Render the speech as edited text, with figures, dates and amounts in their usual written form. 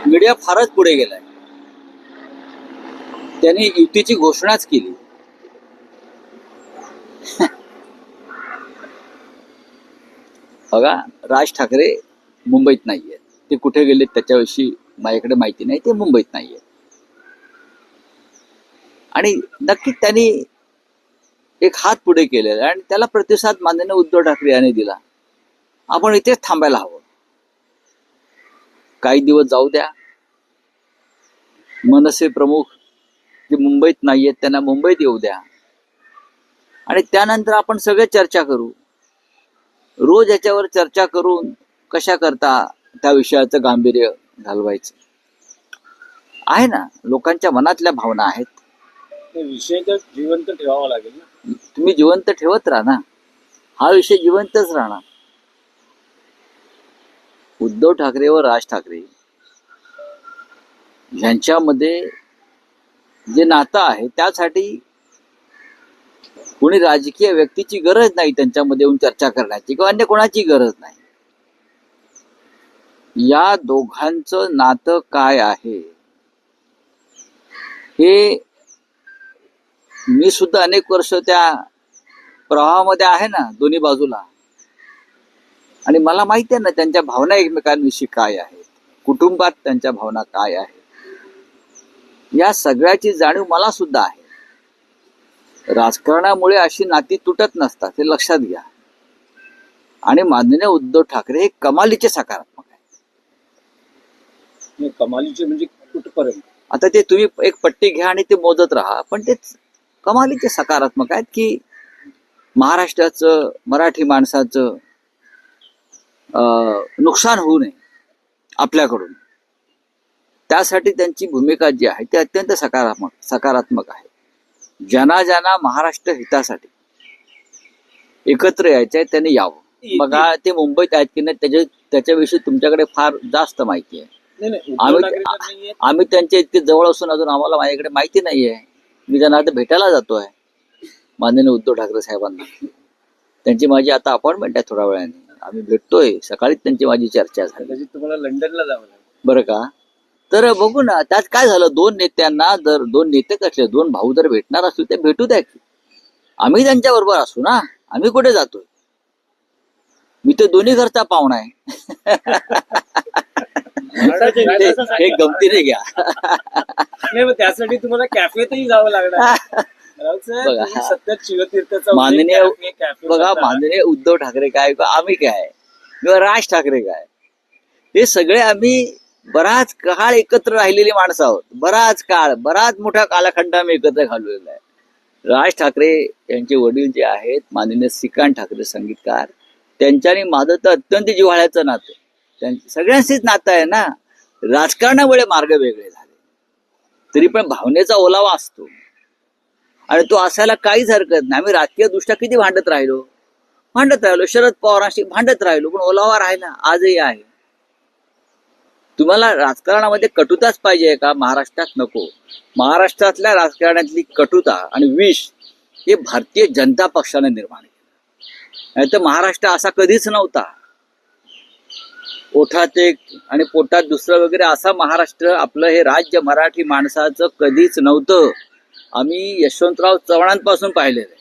Media फारच पुढे गेलाय. त्यांनी युतीची घोषणाच केली. बघा, राज ठाकरे मुंबईत नाहीये. ते कुठे गेले त्याच्याविषयी माझ्याकडे माहिती नाही. ते मुंबईत नाहीये आणि नक्कीच त्यांनी एक हात पुढे केलेला आणि त्याला प्रतिसाद माननीय उद्धव ठाकरे यांनी दिला. आपण इथेच थांबायला हवं. काही दिवस जाऊ द्या. मनसे प्रमुख जे मुंबईत नाहीयेत त्यांना मुंबईत येऊ द्या आणि त्यानंतर आपण सगळे चर्चा करू. रोज याच्यावर चर्चा करून कशा करता त्या विषयाचं गांभीर्य घालवायचं आहे ना. लोकांच्या मनातल्या भावना आहेत. विषय तर जिवंत ठेवावा लागेल ना. तुम्ही जिवंत ठेवत राहा ना. हा विषय जिवंतच राहणार. उद्धव ठाकरे व राज ठाकरे यांच्यामध्ये जे नातं आहे त्यासाठी कोणी राजकीय व्यक्तीची गरज नाही त्यांच्यामध्ये येऊन चर्चा करण्याची किंवा अन्य कोणाची गरज नाही. या दोघांचं नातं काय आहे हे मी सुद्धा अनेक वर्ष त्या प्रवाहामध्ये आहे ना, दोन्ही बाजूला. आणि मला माहिती आहे ना त्यांच्या भावना एकमेकांविषयी काय आहेत, कुटुंबात त्यांच्या भावना काय आहेत. या सगळ्याची जाणीव मला सुद्धा आहे. राजकारणामुळे अशी नाती तुटत नसतात, हे लक्षात घ्या. आणि माननीय उद्धव ठाकरे हे कमालीचे सकारात्मक आहेत. कमालीचे म्हणजे कुठपर्यंत? आता ते तुम्ही एक पट्टी घ्या आणि ते मोजत राहा, पण ते कमालीचे सकारात्मक आहेत की महाराष्ट्राचं, मराठी माणसाचं नुकसान होऊ नये आपल्याकडून. त्यासाठी त्यांची भूमिका जी आहे ती अत्यंत सकारात्मक आहे. ज्यांना महाराष्ट्र हितासाठी एकत्र यायचंय त्यांनी यावं. बघा, ते मुंबईत आहेत की नाही त्याच्याविषयी तुमच्याकडे फार जास्त माहिती आहे. आम्ही त्यांच्या इतके जवळ असून अजून आम्हाला माझ्याकडे माहिती नाहीये. मी त्यांना आता भेटायला जातोय, माननीय उद्धव ठाकरे साहेबांना. त्यांची माझी आता अपॉइंटमेंट आहे थोड्या वेळाने. आम्ही भेटतोय. सकाळीच त्यांची माझी चर्चा झाली. तुम्हाला लंडनला जावं लागेल बरं का. तर बघू ना त्यात काय झालं. दोन नेत्यांना जर दोन नेते कसले दोन भाऊ जर भेटणार असतील ते भेटू द्या की. आम्ही त्यांच्या बरोबर असू ना. आम्ही कुठे जातोय. मी तर दोन्ही घरचा पाहुणा आहे. हे गमतीने घ्या. नाही, त्यासाठी तुम्हाला कॅफेतही जावं लागणार. सतत शिवतीर्थाचा माननीय बघा, माननीय उद्धव ठाकरे काय किंवा आम्ही काय किंवा राज ठाकरे काय, हे सगळे आम्ही बराच काळ एकत्र राहिलेली माणसं आहोत. बराच मोठा कालखंड आम्ही एकत्र घालवलेला आहे. राज ठाकरे यांचे वडील जे आहेत माननीय श्रीकांत ठाकरे संगीतकार, त्यांच्यानी माझं तर अत्यंत जिव्हाळ्याचं नातं. सगळ्यांशीच नातं आहे ना. राजकारणामुळे मार्ग वेगळे झाले तरी पण भावनेचा ओलावा असतो आणि तो असायला काहीच हरकत नाही. आम्ही राजकीय दृष्ट्या किती भांडत राहिलो. शरद पवारांशी भांडत राहिलो, पण ओलावा राहिला आजही आहे. तुम्हाला राजकारणामध्ये कटुताच पाहिजे का? महाराष्ट्रात नको. महाराष्ट्रातल्या राजकारणातली कटुता आणि विष हे भारतीय जनता पक्षाने निर्माण केलं. नाही तर महाराष्ट्र असा कधीच नव्हता. ओठात एक आणि पोटात दुसरं वगैरे असा महाराष्ट्र आपलं हे राज्य मराठी माणसाचं कधीच नव्हतं. आम्ही यशवंतराव चव्हाणांपासून पाहिलेलं आहे.